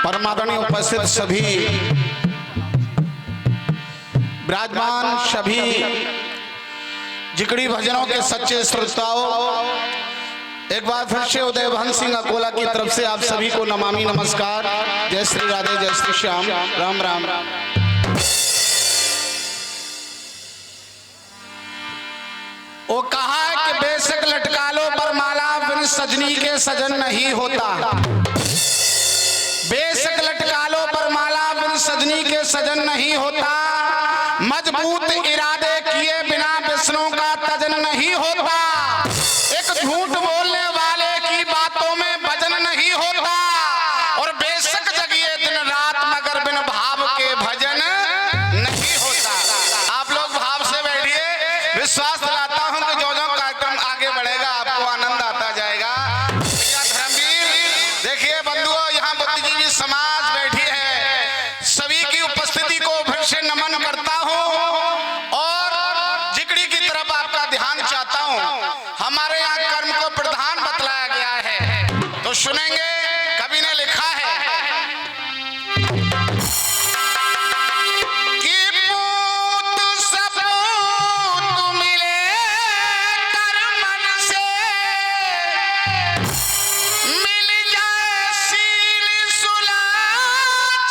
परमादरणीय उपस्थित सभी विराजमान सभी जिगड़ी भजनों के सच्चे श्रोताओं, एक बार फिर से उदय भान सिंह अकोला की तरफ से आप सभी को नमामि नमस्कार। जय श्री राधे, जय श्री श्याम, राम राम। वो कहा है कि बेशक लटका लो पर माला बिन सजनी के सजन नहीं होता। बेशक लटका लो पर माला बिन सजनी के सजन नहीं होता। मजबूत इरादे किए बिना विष्णु का तजन नहीं होता। एक झूठ बोलने वाले की बातों में वजन नहीं होता। और बेशक जगिए दिन रात मगर बिन भाव के भजन नहीं होता। आप लोग भाव से बैठिए, विश्वास दिलाता हूं कि जो जो कार्यक्रम आगे बढ़ेगा आपको आनंद आता जाएगा। धर्मवीर देखिए बंधुओं, यहाँ बुद्धिजीवी समाज बैठी है, सभी की उपस्थिति को फिर से नमन करता हूँ और जिगड़ी की तरफ आपका ध्यान चाहता हूँ। हमारे यहाँ कर्म को प्रधान बतलाया गया है, तो सुनेंगे। कवि ने लिखा है कि पूत सपूत मिले कर्मन से, मिल जाए शील सुलाचन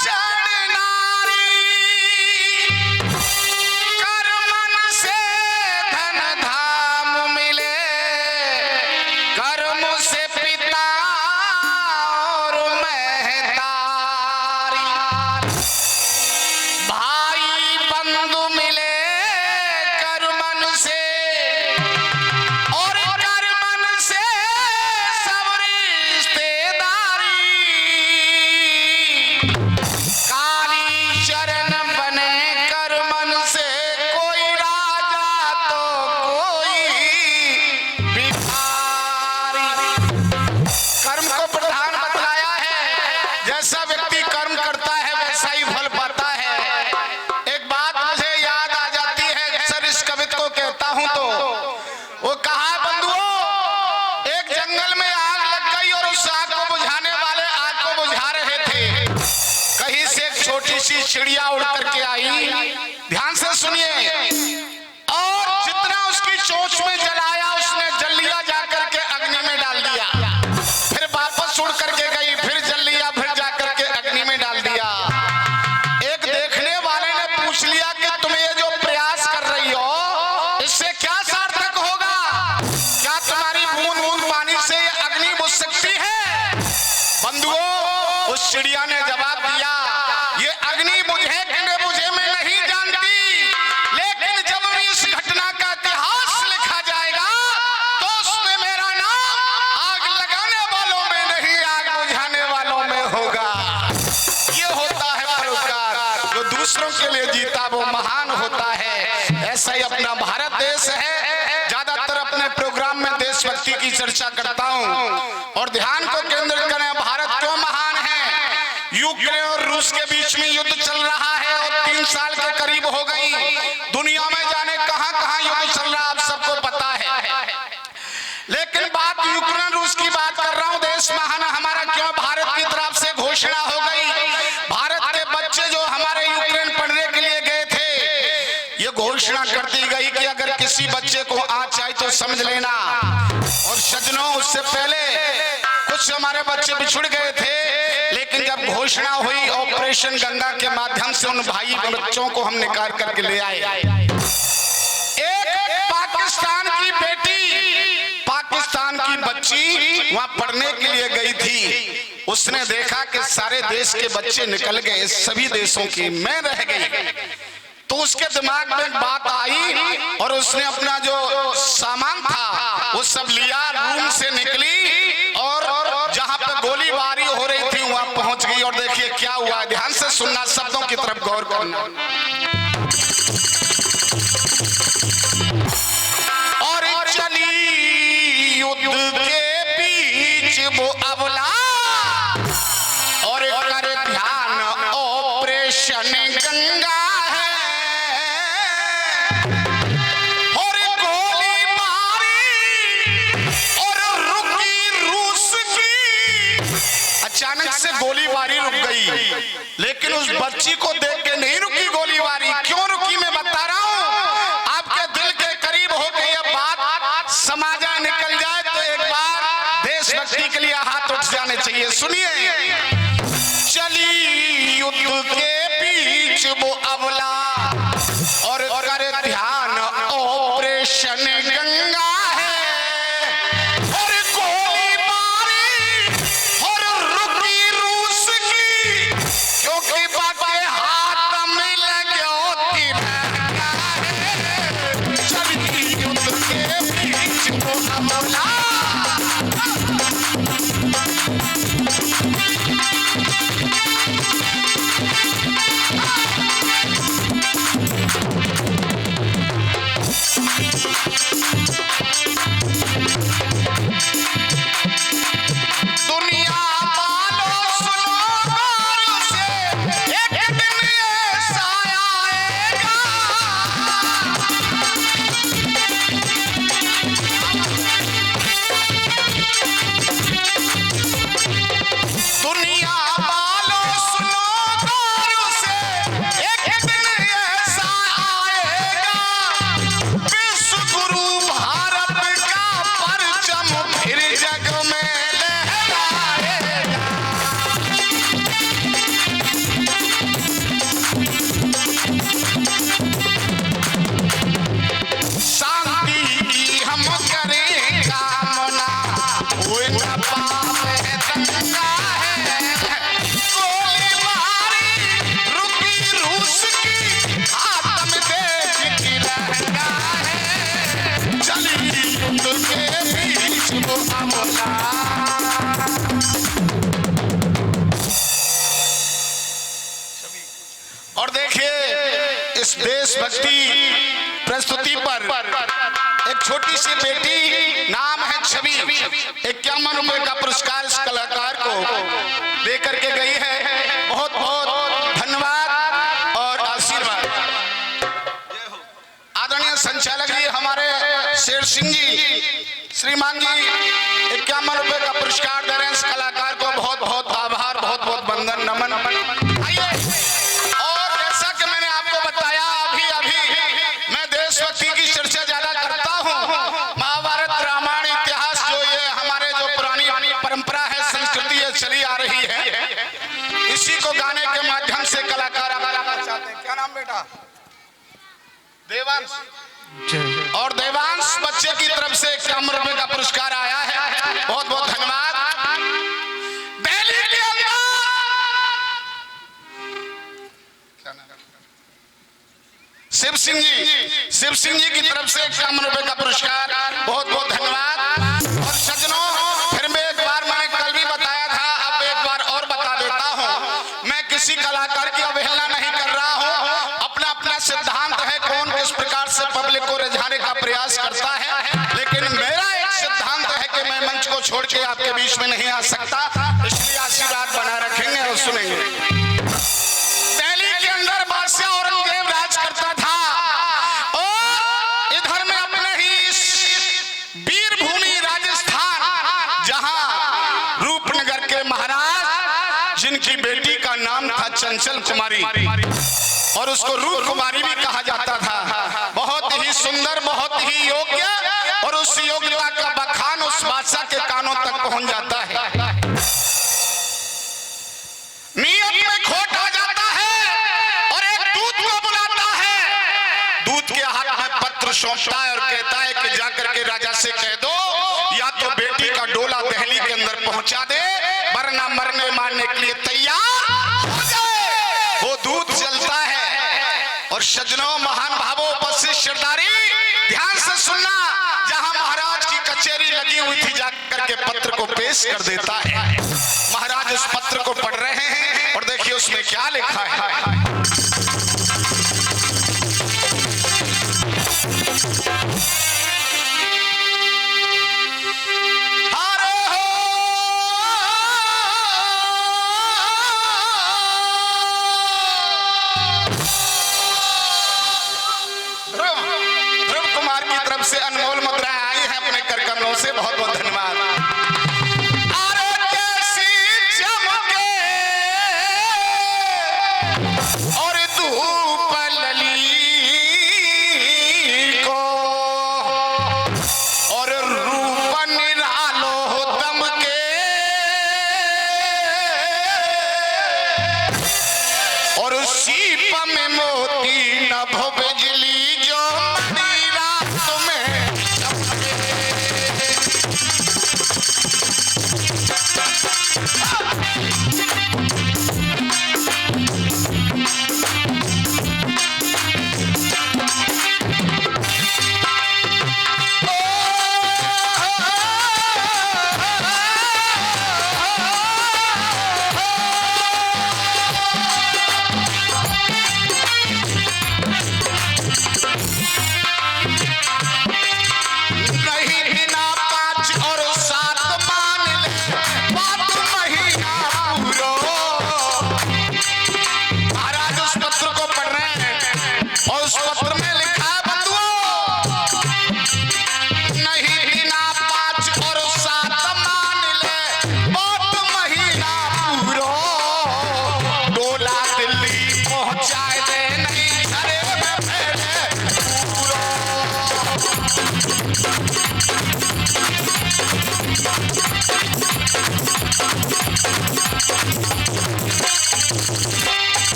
नारी। कर्मन से धन धाम मिले, कर्म से पिता और महतारी। भाई बंधु मिले कर्मन से, और कर्मन से सब रिश्तेदारी। काली शरण बने कर्मन से, कोई राजा तो कोई भिखारी। कर्म को प्रधान बतलाया है, जैसा व्यक्ति कर्म करता है वैसा ही फल पाता है। एक बात मुझे याद आ जाती है, सर इस कविता को कहता हूं तो वो कहा बंधुओं, एक जंगल में आग लग गई और उस आग को बुझाने वाले आग को बुझा रहे थे। कहीं से एक छोटी सी चिड़िया उड़ करके आई, ध्यान से सुनिए, और जितना उसकी चोंच में जलाया उसने जल लिया, जाकर के अग्नि में डाल दिया। फिर वापस उड़ करके गई, फिर जल लिया, फिर जाकर के अग्नि में डाल दिया। एक देखने वाले ने पूछ लिया कि तुम ये जो प्रयास कर रही हो इससे क्या सार्थक होगा? क्या तुम्हारी बूंद बूंद पानी से ये अग्नि बुझ सकती है? बंधुओं, उस चिड़िया ने जवाब दिया, ये अग्नि बुझे कि न बुझे मैं नहीं जानती, लेकिन जब भी इस घटना का इतिहास लिखा जाएगा तो उसमें मेरा नाम आग लगाने वालों में नहीं, आग बुझाने वालों में होगा। ये होता है परोपकार, जो दूसरों के लिए जीता वो महान होता है। ऐसा ही अपना भारत देश है। ज्यादातर अपने प्रोग्राम में देशभक्ति की चर्चा करता हूँ और ध्यान को केंद्रित करें, भारत क्यों महान है। यूक्रेन और रूस के बीच में युद्ध चल रहा है और 3 साल के करीब हो गई। दुनिया में जाने कहां कहां युद्ध चल रहा है, आप सबको पता है। लेकिन बात यूक्रेन रूस की बात कर रहा हूं। देश महान हमारा क्यों? भारत की तरफ से घोषणा हो गई, भारत के बच्चे जो हमारे यूक्रेन पढ़ने के लिए गए थे, ये घोषणा कर दी गई कि अगर किसी बच्चे को आँच आई तो समझ लेना। और सज्जनों, उससे पहले कुछ हमारे बच्चे बिछुड़ गए थे, लेकिन जब घोषणा हुई ऑपरेशन गंगा के माध्यम से उन भाई बच्चों को हम निकाल करके ले आए। एक पाकिस्तान की बेटी, पाकिस्तान की बच्ची वहां पढ़ने के लिए गई थी। उसने देखा कि सारे देश के बच्चे निकल गए, सभी देशों की मैं रह गई। तो उसके दिमाग में बात आई और उसने अपना जो सामान था वो सब लिया, रूम से निकली और जहां पे गोलीबारी हो रही थी वहां पहुंच गई। और देखिए क्या हुआ, ध्यान से सुनना, शब्दों की तरफ गौर करना। और चली युद्ध के बीच वो अबला, और कर ध्यान ऑपरेशन गंगा है, और गोली मारी और रुकी रूस की अचानक से गोलीबारी रुक गई, लेकिन उस बच्ची को देख के नहीं रुकी गोलीबारी। क्यों रुकी मैं बता रहा हूं, आपके दिल के करीब हो गई अब बात, समाजा निकल जाए तो एक बार देशभक्ति के लिए हाथ उठ जाने चाहिए। सुनिए, चली युद्ध के बीच वो अबला और कर ध्यान ऑपरेशन गंगा है, और गोली मारी और रुकी रूस की, क्योंकि बाके हाथ में लगे तिरंगा है। चली युद्ध के बीच वो अबला और देखिए इस देशभक्ति प्रस्तुति पर एक छोटी सी बेटी, नाम है छवि, 51 रुपए का पुरस्कार इस कलाकार को दे करके गई है। बहुत बहुत धन्यवाद और आशीर्वाद। आदरणीय संचालक जी हमारे शेर सिंह जी, श्रीमान जी 51 रुपए का पुरस्कार दे रहे हैं इस कलाकार को। बहुत बहुत आभार, बहुत बहुत वंदन नमन। आइए, और जैसा कि मैंने आपको बताया अभी मैं देशभक्ति की चर्चा ज्यादा करता हूँ। महाभारत रामायण इतिहास जो ये हमारे जो पुरानी परंपरा है, संस्कृति है, चली आ रही है, इसी को गाने के माध्यम से कलाकार आना चाहते हैं। क्या नाम बेटा? देवांश। और देवांश बच्चे की तरफ से 51 रुपए का पुरस्कार आया है। बहुत बहुत धन्यवाद। दिल्ली के अंदर शिव सिंह जी की तरफ से 51 रुपए का पुरस्कार। बहुत बहुत धन्यवाद। और सज्जनों, फिर मैं एक बार, मैंने कल भी बताया था, अब एक बार और बता देता हूं, मैं किसी कलाकार की अवहेलना नहीं कर रहा हूं। अपना अपना सिद्धांत है, कौन किस प्रकार से पब्लिक को रिझाने का प्रयास करता है, लेकिन मेरा एक सिद्धांत है कि मैं मंच को छोड़ के आपके बीच में नहीं आ सकता, इसलिए आशीर्वाद बना रखेंगे और सुनेंगे। दिल्ली के अंदर बादशाह औरंगजेब राज करता था, और इधर में अपने ही वीरभूमि राजस्थान, जहां रूपनगर के महाराज, जिनकी बेटी का नाम था चंचल कुमारी, और उसको रूप कुमारी भी कहा जाता था। बहुत ही सुंदर, बहुत ही योग्य, और उस योग्यता का बखान उस बादशाह के कानों तक पहुंच जाता है। नियत में खोट आ जाता है, और एक दूत को बुलाता है। दूत के हाथ में पत्र सौंपता है और कहता है कि जाकर के राजा से कह दो, या तो बेटी का डोला दिल्ली के अंदर पहुंचा दे, वरना मरने मारने के लिए तैयार हो जाए। वो दूत चलता है। और सज्जनों, महान भावों, उपस्थित श्रद्धारी, ध्यान से सुनना, जहां महाराज की कचेरी लगी हुई थी, जाकर के पत्र को पेश कर देता है। महाराज उस पत्र को पढ़ रहे हैं, और देखिए उसमें क्या लिखा है। से अनमोल मुद्राएं आई हैं अपने कर कमलों से। बहुत बहुत धन्यवाद। अरे कैसी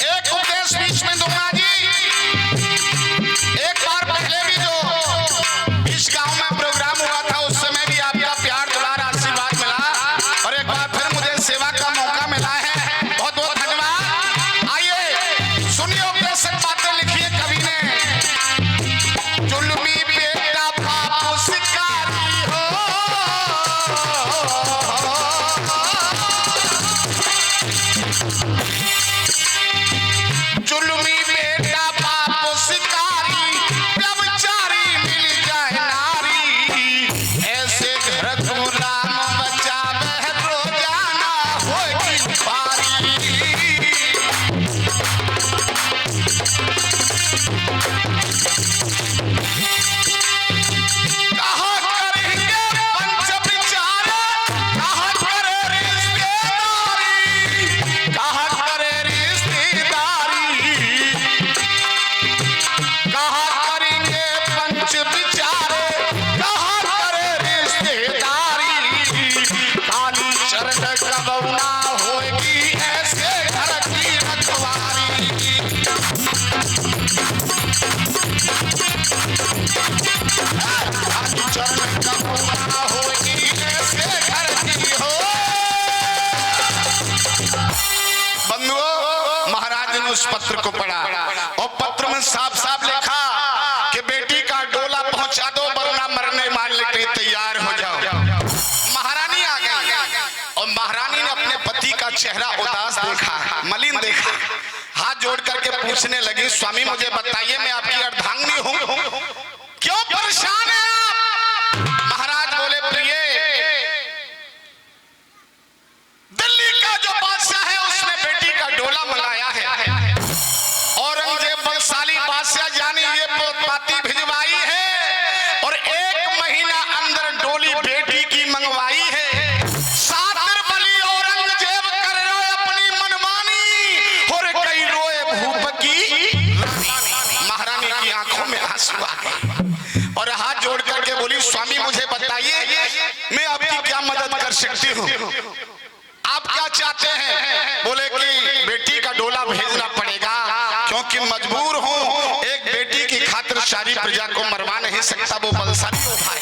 एक उपदेश बीच में दूंगा जी। एक बार पहले भी जो इस गांव में प्रोग्राम हुआ था उस समय भी आपका प्यार दुलार आशीर्वाद मिला और एक बार फिर मुझे सेवा का मौका मिला है। बहुत बहुत धन्यवाद। आइए सुनिए उपदेशक बातें लिखिए कवि ने। जुल्मी बेटा बापू शिकारी हो, जुल्मी बेटा बापू शिकारी, व्यभिचारी मिल जाए नारी, ऐसे घर गुलाम बचावे रोजाना होगी पारी। कहा करेंगे पंच विचार, कहा करे रिश्तेदारी, कहा करे रिश्तेदारी, कहा करेंगे पंच विचार, कहा करे रिश्तेदारी, काली चरण कबौना होगी ऐसे घर की रखवारी। काली चरण कबौना होगी ऐसे घर की हो। बंधुओं, महाराज ने उस पत्र को पढ़ा और पत्र में साफ साफ लिखा कि बेटी का डोला पहुंचा दो वरना मरने मारने के लिए तैयार हो जाओ। महारानी आ गई और महारानी ने अपने पति का चेहरा उदास देखा, मलिन देखा, हाथ जोड़ करके पूछने लगी, स्वामी मुझे बताइए मैं आपकी अर्धांगिनी हूँ, क्यों परेशान है आप? महाराज बोले, प्रिय, दिल्ली का जो बादशाह है उसने बेटी का डोला मंगाया है, औरंगजेब बलशाली बादशाह जाने ये पाती भिजवाई है और 1 महीना अंदर डोली बेटी की मंगवाई है। सातिर बली औरंगजेब कर रोए अपनी मनमानी और कई रोए भूप की रानी। महारानी की आंखों में आंसू आ गए और हाथ जोड़ करके बोली, स्वामी मुझे बताइए मैं आपकी क्या मदद कर सकती हूँ, आप क्या चाहते हैं? बोले कि बेटी का डोला भेजना पड़ेगा क्योंकि मजबूर हूँ, एक बेटी की खातिर सारी प्रजा को मरवा नहीं सकता, वो बलशाली योद्धा है।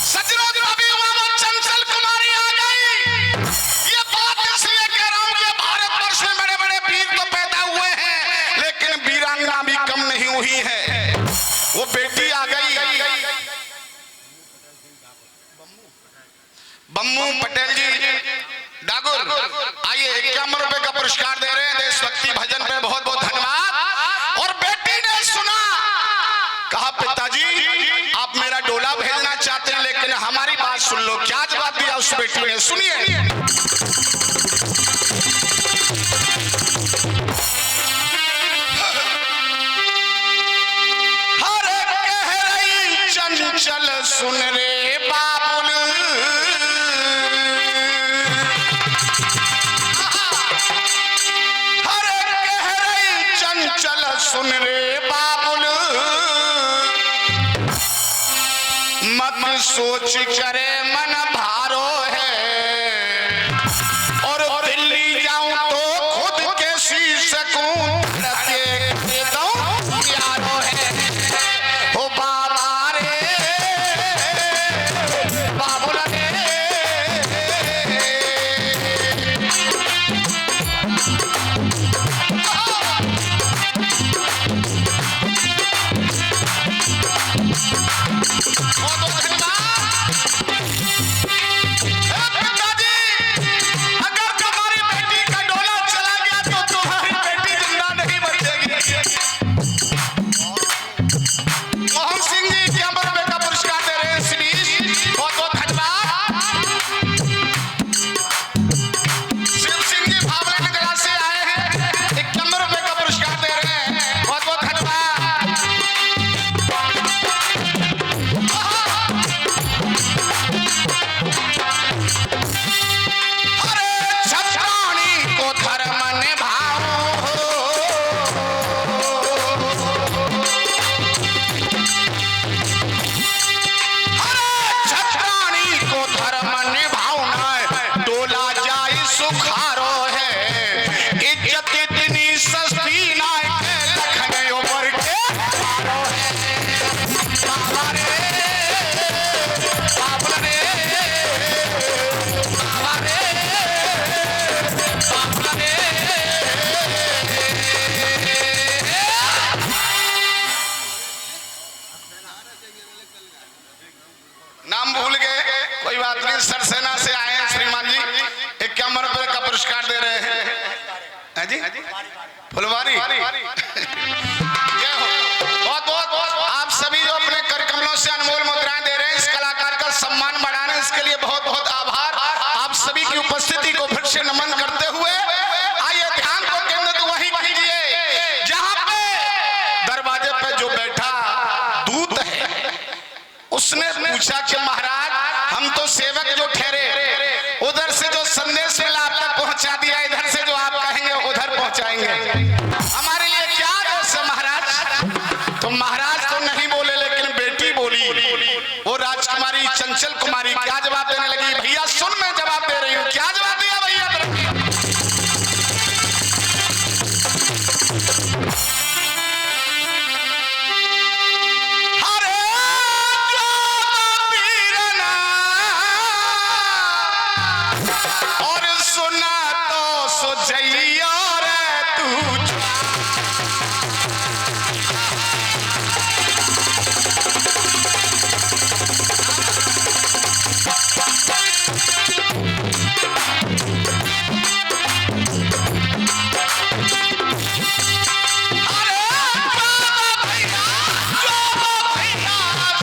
सज्जनों, अभी वो चंचल कुमारी आ गई। ये बात इसलिए कह रहा हूँ कि भारतवर्ष में बड़े बड़े वीर तो पैदा हुए हैं लेकिन वीरांगना भी कम नहीं हुई है। वो बेटी आ गई, बम्मू पटेल जी डागुर, आइए 51 रुपए का पुरस्कार दे रहे हैं देशभक्ति भजन पे, बहुत बहुत धन्यवाद। और बेटी ने सुना, कहा पिताजी आप मेरा डोला भेजना चाहते हैं लेकिन हमारी बात सुन लो। क्या जवाब दिया उस बेटी ने, सुनिए। हर कह रही चंचल सुन रे बाबुल, चल सुन रे बाबुल, मत सोच करे मन भारो है और दिल्ली जाऊं तो खुद के शीश सकूं दे दूं यारो है। हो बाबा रे बाबुल रे, बहुत धन्यवाद। फुलवारी। बहुत बहुत आप सभी जो अपने कर कमलों से अनमोल मुद्राएं दे रहे हैं, इस कलाकार का सम्मान बढ़ाने, इसके लिए बहुत बहुत आभार। आप सभी की उपस्थिति को फिर से नमन करते हुए आइए ध्यान को केंद्रित वहीं कीजिए जहां पे दरवाजे पे जो बैठा दूत है, उसने पूछा कि महाराज हम तो सेवक जो ठहरे, उधर से जो संदेश मिला आप तक पहुंचा दिया, इधर से जो आप कहेंगे उधर पहुंचाएंगे, हमारे लिए क्या दोष है महाराज? तो महाराज तो नहीं बोले, लेकिन बेटी बोली, वो राजकुमारी चंचल कुमारी क्या जवाब देने लगी? भैया सुन, मैं जवाब दे रही हूँ। क्या जवाब दिया भैया? और सुना तो सुजैया रे तू,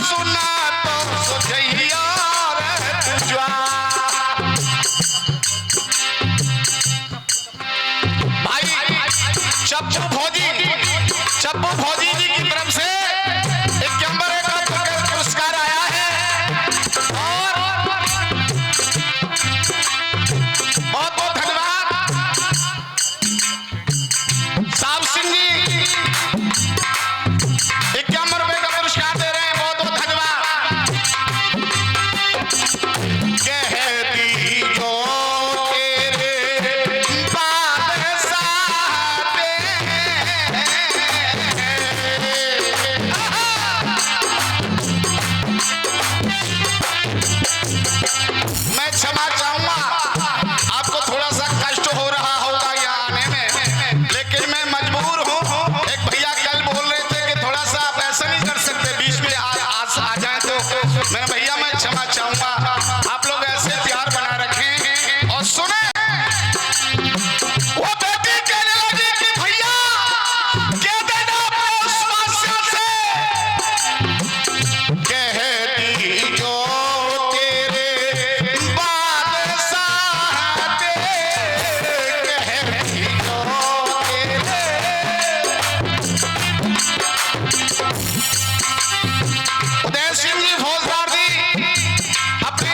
सुना तो सुजैया रे तू। भाई चप्पू भौजी जी की तरफ से 51 का पुरस्कार आया है और बहुत बहुत धन्यवाद। साहब सिंह जी 51 रुपए का पुरस्कार दे रहे हैं, बहुत बहुत धन्यवाद। कहती जो मैं क्षमा चाहूंगा, आपको थोड़ा सा कष्ट हो रहा होगा यहाँ आने में, लेकिन मैं मजबूर हूँ। एक भैया कल बोल रहे थे कि थोड़ा सा आप ऐसा नहीं कर सकते, बीच में आ जाए, तो मेरे भैया मैं क्षमा चाहूंगा। आप लोग ऐसे प्यार बना रखें। और सुने, वो बेटी कहने लगी कि भैया कह देना अपने उस बादशाह से, कहती जो उदय सिंह जी फौजदार जी अपने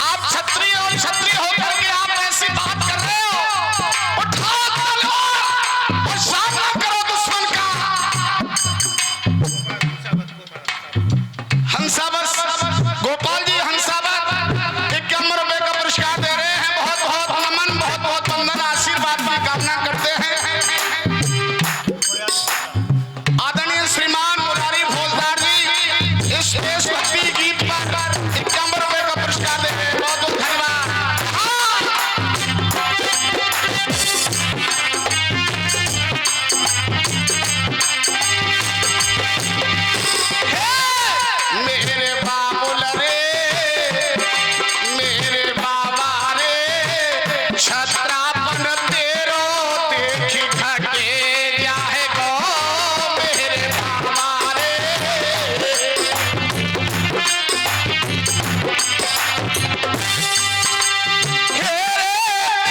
आप क्षत्रिय और क्षत्रिय होकर के आप ऐसी बात कर रहे हो, उठाओ तलवार और सामना करो दुश्मन का। हंसावत गोपाल जी हंसावत 51 रुपए का पुरस्कार दे रहे हैं। बहुत बहुत नमन, बहुत बहुत वंदन, आशीर्वाद की कामना करते हैं। आदरणीय श्रीमान मुरारी भोजदार जी इस देशभक्ति गीत पर 51 रुपए का पुरस्कार दे रहे हैं। बहुत बहुत धन्यवाद। मेरे बाबुल रे, मेरे बाबा रे, छत्रापन तेरो देखी खके जाए गो। मेरे बाबा रे,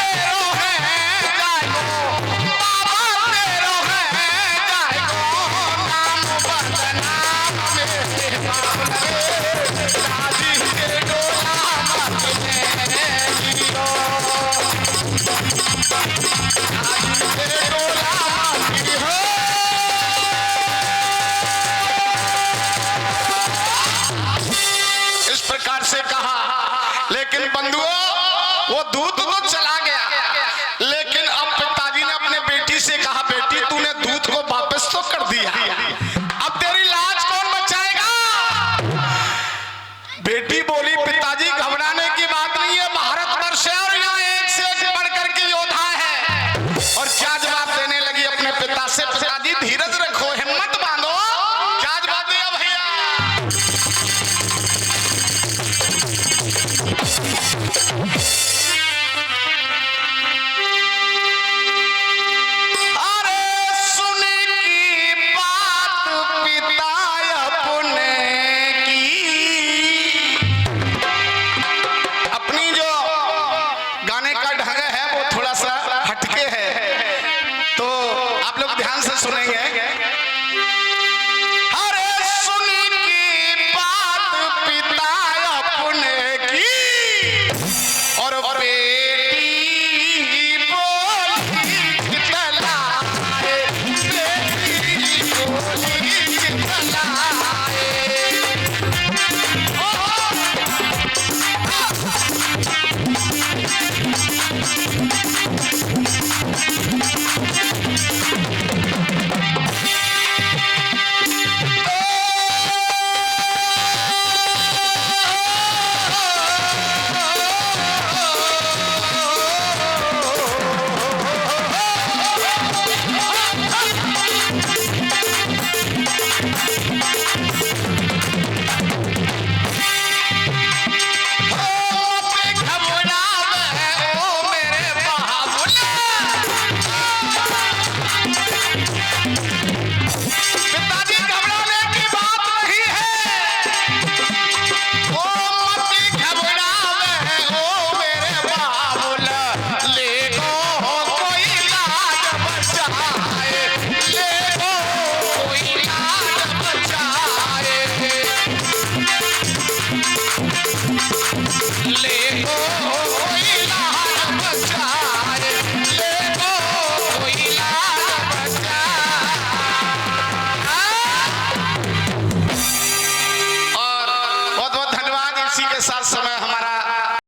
तेरो है जाएगो, बाबा तेरो है जाएगो, नाम बदनाम मेरे बाबा रे, राजी के डोला मत ले जियो, राजी के डोला मत लियो। इस प्रकार से कहा, लेकिन बंधुओं वो दूत तो चला गया, लेकिन अब पिताजी ने अपने बेटी से कहा, बेटी तूने दूत को वापस तो कर दिया, अब तेरी लाज कौन बचाएगा? बेटी बोली, पिताजी घबराने की बात नहीं है, भारतवर्ष है और यहाँ एक से एक बढ़कर के योद्धा है। और क्या जवाब देने लगी अपने पिता से, पिताजी धीरज रखो, हिम्मत बांधो। क्या जवाब दिया भैया? अरे सुन की बात पिता अपने की, अपनी जो गाने का ढंग है वो थोड़ा सा हटके है, तो आप लोग ध्यान से सुनेंगे। अरे सुन की बात पिता अपने की, और बेटी बोली चितलाए, बेटी बोली चितलाए।